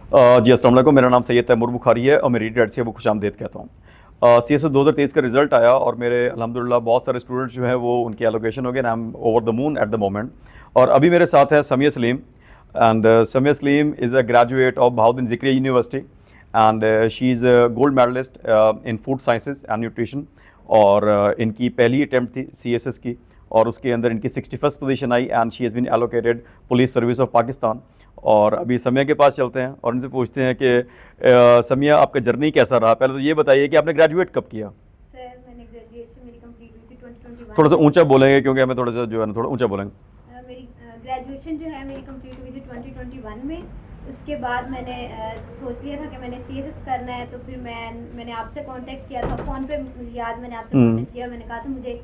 जी अस्सलाम वालेकुम, मेरा नाम सैयद तैमूर बुखारी है और मेरी डेट से वो खुशामदीद कहता हूँ। CSS 2023 का रिज़ल्ट आया और मेरे अल्हम्दुलिल्लाह बहुत सारे स्टूडेंट्स जो हैं वो उनकी एलोकेशन हो गए, I am over the moon at the moment. और अभी मेरे साथ है Samia Saleem, and Samia Saleem is a graduate of Bahauddin Zakariya university, and she is a gold medalist in food sciences and nutrition. और इनकी पहली अटैम्प्ट थी CSS की और उसके अंदर इनकी 61st पोजीशन आई, and she has been allocated police service of Pakistan. और अभी समिया के पास चलते हैं और इनसे पूछते हैं कि समिया, आपका जर्नी कैसा रहा। पहले तो ये बताइए कि आपने ग्रेजुएट कब किया। सर मैंने ग्रेजुएशन मेरी कंप्लीट हुई थी 2021। थोड़ा सा ऊंचा बोलेंगे क्योंकि हमें थोड़ा सा जो है ना थोड़ा ऊंचा बोलेंगे। मेरी ग्रेजुएशन जो है मेरी कंप्लीट हुई थी 2021 में। उसके बाद मैंने सोच लिया था कि मैंने CSS करना है, तो फिर मैंने आपसे कांटेक्ट किया था फ़ोन पे, याद मैंने आपसे कांटेक्ट किया, मैंने कहा था मुझे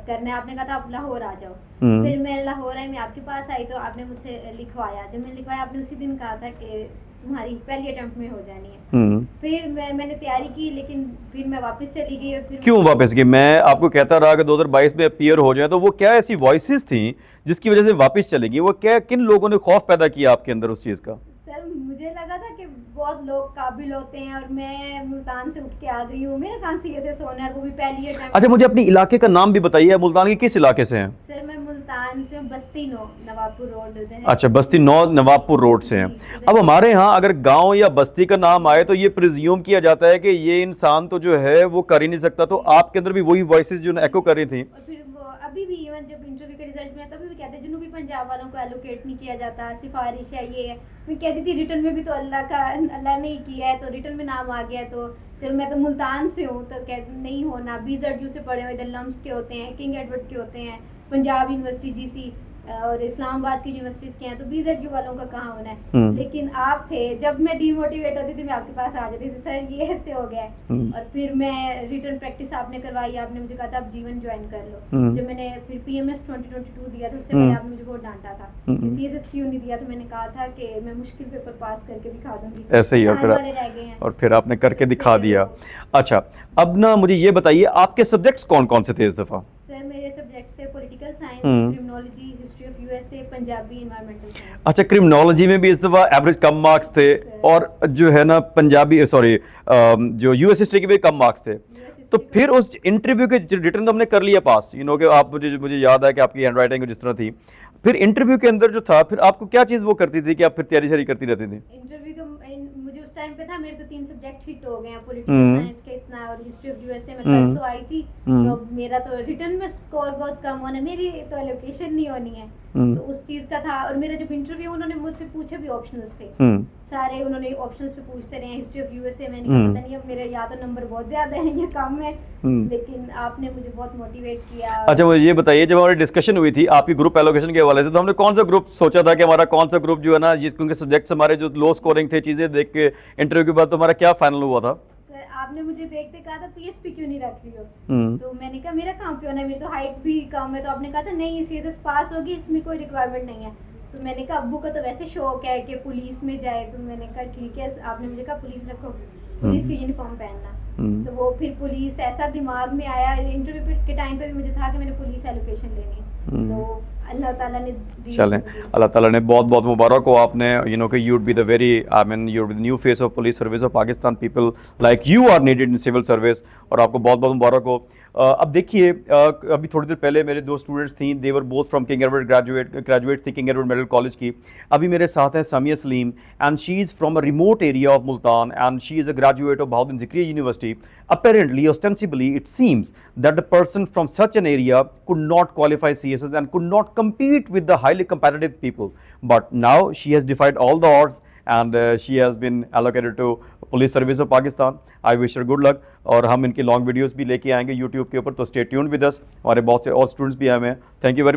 करना है। आपने कहा था आप लाहौर आ जाओ। फिर मैं लाहौर आई, मैं आपके पास आई तो आपने मुझसे लिखवाया। जब मैंने लिखवाया आपने उसी दिन कहा था कि तुम्हारी पहली अटेम्प्ट में हो जानी है। फिर मैंने तैयारी की, लेकिन फिर मैं वापस चली गई। और फिर क्यों वापस गई? मैं आपको कहता रहा कि 2022 में अपीयर हो जाए, तो वो क्या ऐसी वॉइसेस थी जिसकी वजह से वापस चलेगी? वो क्या, किन लोगों ने खौफ पैदा किया आपके अंदर उस चीज़ का? सर मुझे लगा था कि बहुत लोग काबिल होते हैं और मैं मुल्तान से उठ के आ गई हूँ, मेरा कहाँ CSS होना है, वो भी पहली अटेम्प्ट। अच्छा, मुझे अपनी इलाके का नाम भी बताइए, मुल्तान के किस इलाके से हैं? सर मैं मुल्तान से बस्ती नवाबपुर रोड है। अच्छा, बस्ती नौ नवाबपुर रोड से हैं। अब हमारे यहाँ अगर गांव या बस्ती का नाम आए तो ये प्रिज्यूम किया जाता है कि ये इंसान तो जो है वो कर ही नहीं सकता। तो आपके अंदर भी वही वॉइसेस जो एको कर रही थी? और फिर वो अभी भी इवन जब इंटरव्यू का रिजल्ट मिला तभी भी कहते हैं जनूबी पंजाब वालों को एलोकेट नहीं किया जाता, सिफारिश है ये है। मैं कहती थी रिटर्न में भी तो अल्लाह ने ही किया है, तो रिटर्न में नाम आ गया, तो चलो मैं तो मुल्तान से हूँ, तो कहते नहीं होना। BZU से पढ़े हुए, इधर लम्स के होते हैं, किंग एडवर्ड के होते हैं, पंजाब यूनिवर्सिटी GC और इस्लामाबाद की यूनिवर्सिटीज़ के हैं, तो BZU वालों का कहाँ होना है। लेकिन आप थे, जब मैं डीमोटिवेट होती थी मैं आपके पास आ जाती थी, सर ये ऐसे हो गया है। और फिर मैं रिटर्न प्रैक्टिस आपने करवाई, आपने मुझे कहा था आप जीवन ज्वाइन कर लो। जब मैंने फिर PMS 2022 दिया तो उससे पहले आपने मुझे बहुत डांटा था कि CSS क्यों नहीं दिया, तो मैंने कहा था कि मैं मुश्किल पेपर पास करके दिखा दूंगी। ऐसे ही और फिर आपने करके दिखा दिया। अच्छा, अब ना मुझे ये बताइए आपके सब्जेक्ट्स कौन कौन से थे इस दफ़ा? सर मेरे सब्जेक्ट्स थे political science, criminology, history of USA, Punjabi, environmental science. अच्छा, क्रिमिनोलॉजी में भी इस दफ़ा एवरेज कम मार्क्स थे और जो है ना पंजाबी सॉरी जो US हिस्ट्री के भी कम मार्क्स थे। तो फिर उस इंटरव्यू के रिटर्न तो हमने कर लिया पास, कि आप मुझे याद है कि आपकी हैंड राइटिंग जिस तरह थी। फिर इंटरव्यू के अंदर जो था, फिर आपको क्या चीज़ वो करती थी कि आप फिर तैयारी करती रहती थी? इंटरव्यू का मुझे उस टाइम पे था, मेरे तो 3 सब्जेक्ट हिट हो गए हैं, पॉलिटिकल साइंस के इतना और हिस्ट्री ऑफ USA में कर तो आई थी। तो मेरा तो रिटर्न में स्कोर बहुत कम होना, मेरी तो एलोकेशन नहीं होनी है, तो उस चीज़ का था। और मेरा जब इंटरव्यू उन्होंने मुझसे पूछे भी ऑप्शनल्स थे सारे, उन्होंने ऑप्शंस पे पूछते रहे हिस्ट्री ऑफ USA, मैंने कहा पता नहीं अब मेरे या तो नंबर बहुत ज़्यादा है या कम है, लेकिन आपने मुझे बहुत मोटिवेट किया। अच्छा, मुझे ये बताइए, जब हमारी डिस्कशन हुई थी आपकी ग्रुप एलोकेशन के हवाले से, तो हमने कौन सा ग्रुप सोचा था कि हमारा कौन सा ग्रुप जो है ना, जिस क्योंकि सब्जेक्ट्स हमारे जो लो स्कोरिंग थे, चीज़ें देख के इंटरव्यू के बाद तो हमारा क्या फाइनल हुआ था? सर आपने मुझे देखते कहा था PSP क्यों नहीं रख रही हो, तो मैंने कहा मेरा कहाँ पे होना है, मेरी तो हाइट भी कम है। तो आपने कहा था नहीं CSS पास होगी, इसमें कोई रिक्वायरमेंट नहीं है। तो मैंने कहा अब्बू का तो वैसे शौक है कि पुलिस में जाए, तो मैंने कहा ठीक है। आपने मुझे कहा पुलिस रखो, पुलिस की यूनिफॉर्म पहनना, तो वो फिर पुलिस ऐसा दिमाग में आया। इंटरव्यू के टाइम पे भी मुझे था कि मैंने पुलिस एलोकेशन लेनी है, तो अल्लाह ताला ने चलें, अल्लाह ताला ने बहुत बहुत मुबारक हो आपने, कि you would be the very, I mean you would be the new face of police service of Pakistan. People like you are needed in civil service, और आपको बहुत बहुत मुबारक हो। अब देखिए, अभी थोड़ी देर पहले मेरे 2 स्टूडेंट्स थी, they were both from King Edward graduate थी किंग एडवर्ड मेडिकल कॉलेज की। अभी मेरे साथ हैं Samiya Saleem, and she is from a remote area of Multan, and she is a graduate of Bahauddin Zakariya University. Apparently, ostensibly, it seems that the person from such an area could not qualify CSS and could not compete with the highly competitive people. But now she has defied all the odds, and she has been allocated to Police Service of Pakistan. I wish her good luck. और हम इनकी long videos भी लेके आएंगे YouTube के ऊपर, तो stay tuned with us. हमारे बहुत से और स्टूडेंट्स भी आए हुए हैं। Thank you very